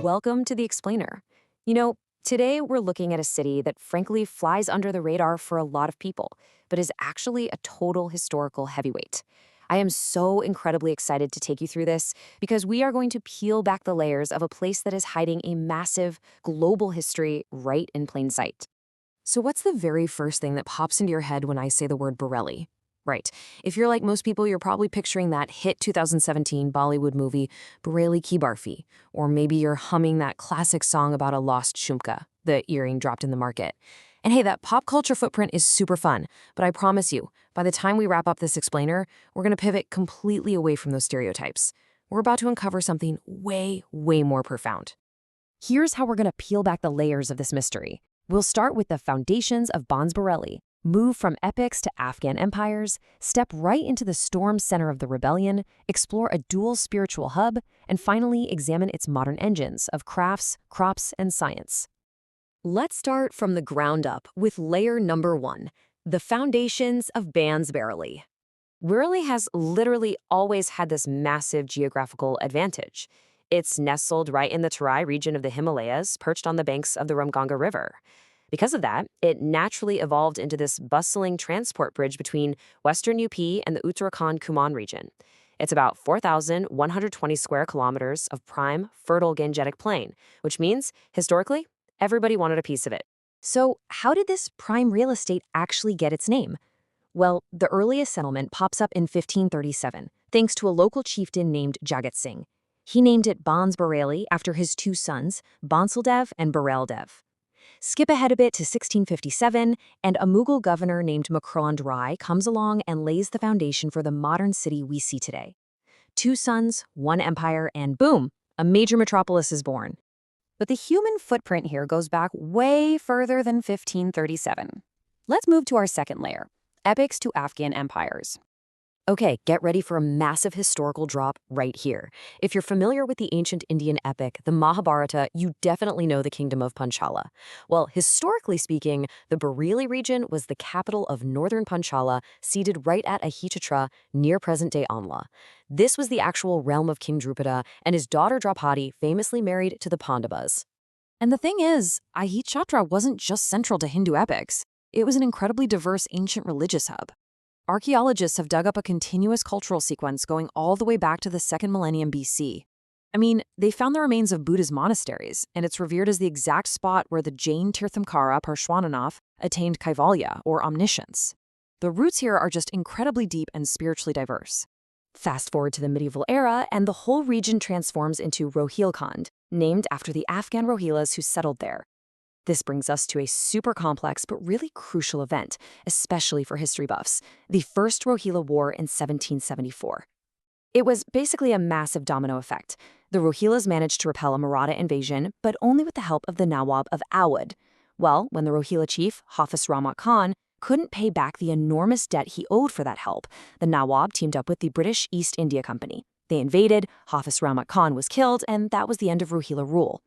Welcome to The Explainer. Today we're looking at a city that frankly flies under the radar for a lot of people, but is actually a total historical heavyweight. I am so incredibly excited to take you through this because we are going to peel back the layers of a place that is hiding a massive global history right in plain sight. So, what's the very first thing that pops into your head when I say the word Bareilly? Right. If you're like most people, you're probably picturing that hit 2017 Bollywood movie, Bareilly Ki Barfi. Or maybe you're humming that classic song about a lost shumka, the earring dropped in the market. And hey, that pop culture footprint is super fun, but I promise you, by the time we wrap up this explainer, we're going to pivot completely away from those stereotypes. We're about to uncover something way, way more profound. Here's how we're going to peel back the layers of this mystery. We'll start with the foundations of Bareilly, move from epics to Afghan empires, step right into the storm center of the rebellion, explore a dual spiritual hub, and finally examine its modern engines of crafts, crops, and science. Let's start from the ground up with layer number 1, the foundations of Bareilly. Bareilly has literally always had this massive geographical advantage. It's nestled right in the Terai region of the Himalayas, perched on the banks of the Ramganga River. Because of that, it naturally evolved into this bustling transport bridge between western UP and the Uttarakhand Kumaon region. It's about 4,120 square kilometers of prime, fertile Gangetic plain, which means, historically, everybody wanted a piece of it. So, how did this prime real estate actually get its name? Well, the earliest settlement pops up in 1537, thanks to a local chieftain named Jagat Singh. He named it Bareilly after his two sons, Bansaldev and Bareildev. Skip ahead a bit to 1657, and a Mughal governor named Makhrand Rai comes along and lays the foundation for the modern city we see today. Two sons, one empire, and boom, a major metropolis is born. But the human footprint here goes back way further than 1537. Let's move to our second layer, epics to Afghan empires. Okay, get ready for a massive historical drop right here. If you're familiar with the ancient Indian epic, the Mahabharata, you definitely know the kingdom of Panchala. Well, historically speaking, the Bareilly region was the capital of northern Panchala, seated right at Ahitatra, near present-day Anla. This was the actual realm of King Drupada, and his daughter Draupadi famously married to the Pandavas. And the thing is, Ahitatra wasn't just central to Hindu epics. It was an incredibly diverse ancient religious hub. Archaeologists have dug up a continuous cultural sequence going all the way back to the 2nd millennium BC. I mean, they found the remains of Buddha's monasteries, and it's revered as the exact spot where the Jain Tirthankara Parshwananath attained Kaivalya, or omniscience. The roots here are just incredibly deep and spiritually diverse. Fast forward to the medieval era, and the whole region transforms into Rohilkhand, named after the Afghan Rohillas who settled there. This brings us to a super complex but really crucial event, especially for history buffs, the First Rohilla War in 1774. It was basically a massive domino effect. The Rohillas managed to repel a Maratha invasion, but only with the help of the Nawab of Awadh. Well, when the Rohilla chief, Hafiz Rahmat Khan, couldn't pay back the enormous debt he owed for that help, the Nawab teamed up with the British East India Company. They invaded, Hafiz Rahmat Khan was killed, and that was the end of Rohilla rule.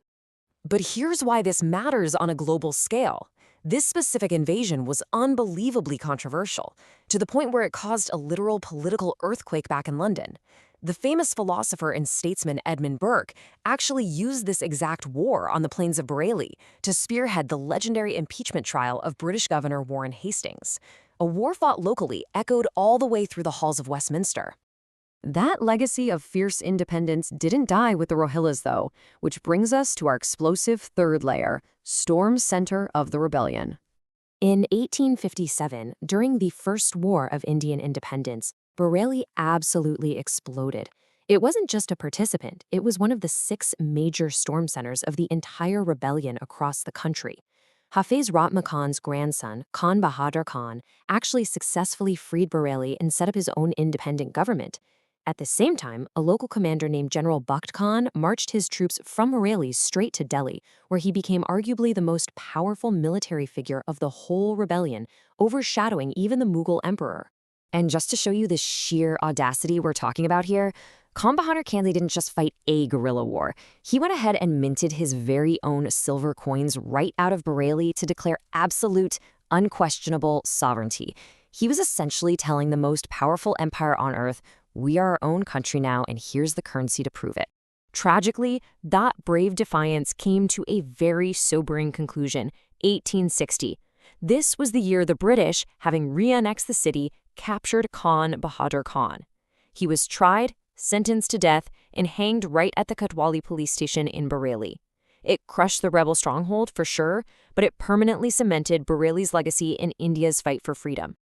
But here's why this matters on a global scale. This specific invasion was unbelievably controversial, to the point where it caused a literal political earthquake back in London. The famous philosopher and statesman Edmund Burke actually used this exact war on the plains of Bareilly to spearhead the legendary impeachment trial of British Governor Warren Hastings. A war fought locally echoed all the way through the halls of Westminster. That legacy of fierce independence didn't die with the Rohillas, though, which brings us to our explosive third layer, storm center of the rebellion. In 1857, during the First War of Indian Independence, Bareilly absolutely exploded. It wasn't just a participant, it was one of the 6 major storm centers of the entire rebellion across the country. Hafiz Rahmat Khan's grandson, Khan Bahadur Khan, actually successfully freed Bareilly and set up his own independent government. At the same time, a local commander named General Bakht Khan marched his troops from Bareilly straight to Delhi, where he became arguably the most powerful military figure of the whole rebellion, overshadowing even the Mughal emperor. And just to show you the sheer audacity we're talking about here, Khan Bahadur Khan didn't just fight a guerrilla war. He went ahead and minted his very own silver coins right out of Bareilly to declare absolute, unquestionable sovereignty. He was essentially telling the most powerful empire on earth, We are our own country now, and here's the currency to prove it. Tragically, that brave defiance came to a very sobering conclusion, 1860. This was the year the British, having re-annexed the city, captured Khan Bahadur Khan. He was tried, sentenced to death, and hanged right at the Kotwali police station in Bareilly. It crushed the rebel stronghold for sure, but it permanently cemented Bareilly's legacy in India's fight for freedom.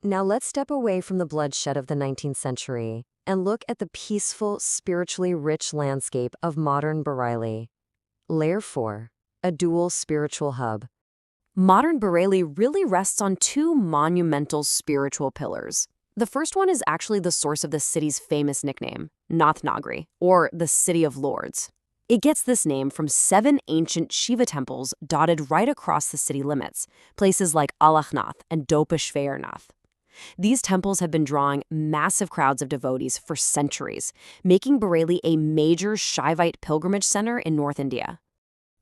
Now let's step away from the bloodshed of the 19th century and look at the peaceful, spiritually rich landscape of modern Bareilly. Layer 4, a dual spiritual hub. Modern Bareilly really rests on two monumental spiritual pillars. The first one is actually the source of the city's famous nickname, Nath Nagri, or the City of Lords. It gets this name from 7 ancient Shiva temples dotted right across the city limits, places like Alaknath and Dopeshwarnath. These temples have been drawing massive crowds of devotees for centuries, making Bareilly a major Shaivite pilgrimage center in North India.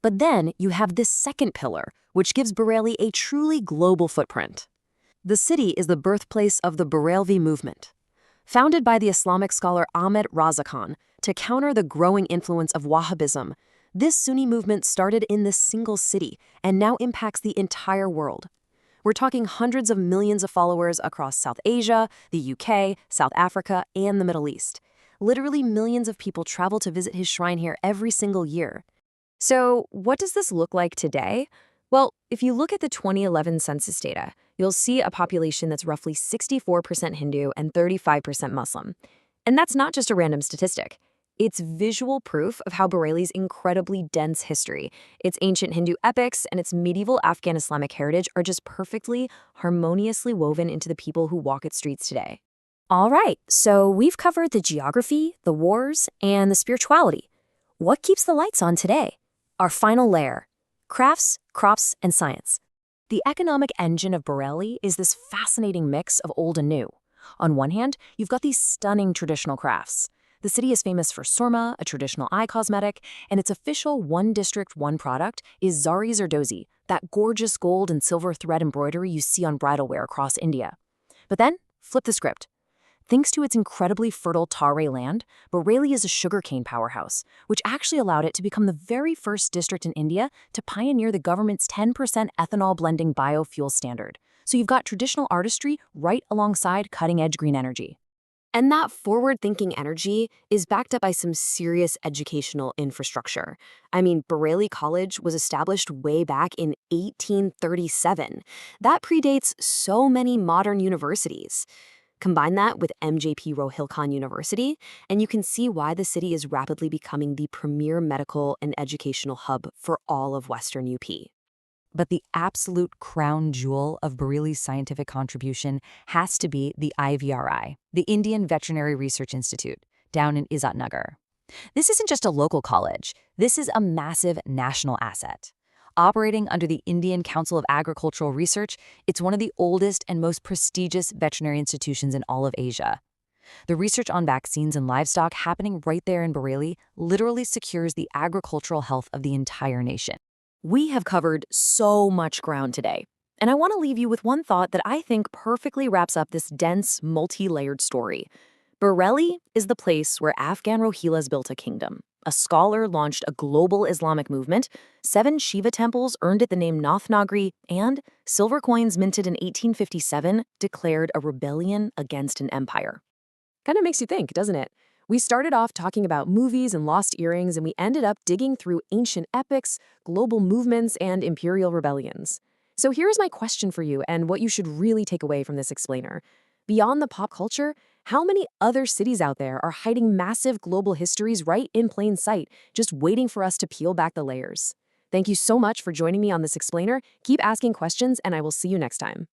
But then you have this second pillar, which gives Bareilly a truly global footprint. The city is the birthplace of the Bareilly movement. Founded by the Islamic scholar Ahmed Raza Khan to counter the growing influence of Wahhabism, this Sunni movement started in this single city and now impacts the entire world. We're talking hundreds of millions of followers across South Asia, the UK, South Africa, and the Middle East. Literally millions of people travel to visit his shrine here every single year. So what does this look like today? Well, if you look at the 2011 census data, you'll see a population that's roughly 64% Hindu and 35% Muslim. And that's not just a random statistic. It's visual proof of how Bareilly's incredibly dense history, its ancient Hindu epics, and its medieval Afghan Islamic heritage are just perfectly, harmoniously woven into the people who walk its streets today. All right, so we've covered the geography, the wars, and the spirituality. What keeps the lights on today? Our final layer: crafts, crops, and science. The economic engine of Bareilly is this fascinating mix of old and new. On one hand, you've got these stunning traditional crafts. The city is famous for surma, a traditional eye cosmetic, and its official one district, one product is Zari Zardozi, that gorgeous gold and silver thread embroidery you see on bridal wear across India. But then, flip the script. Thanks to its incredibly fertile Tare land, Bareilly is a sugarcane powerhouse, which actually allowed it to become the very first district in India to pioneer the government's 10% ethanol blending biofuel standard. So you've got traditional artistry right alongside cutting-edge green energy. And that forward-thinking energy is backed up by some serious educational infrastructure. I mean, Bareilly College was established way back in 1837. That predates so many modern universities. Combine that with MJP Rohilkhand University, and you can see why the city is rapidly becoming the premier medical and educational hub for all of Western UP. But the absolute crown jewel of Bareilly's scientific contribution has to be the IVRI, the Indian Veterinary Research Institute, down in Izzatnagar. This isn't just a local college. This is a massive national asset. Operating under the Indian Council of Agricultural Research, it's one of the oldest and most prestigious veterinary institutions in all of Asia. The research on vaccines and livestock happening right there in Bareilly literally secures the agricultural health of the entire nation. We have covered so much ground today, and I want to leave you with one thought that I think perfectly wraps up this dense, multi-layered story. Bareilly is the place where Afghan Rohillas built a kingdom. A scholar launched a global Islamic movement, 7 Shiva temples earned it the name Nath Nagri, and silver coins minted in 1857 declared a rebellion against an empire. Kind of makes you think, doesn't it? We started off talking about movies and lost earrings, and we ended up digging through ancient epics, global movements, and imperial rebellions. So here's my question for you and what you should really take away from this explainer. Beyond the pop culture, how many other cities out there are hiding massive global histories right in plain sight, just waiting for us to peel back the layers? Thank you so much for joining me on this explainer. Keep asking questions, and I will see you next time.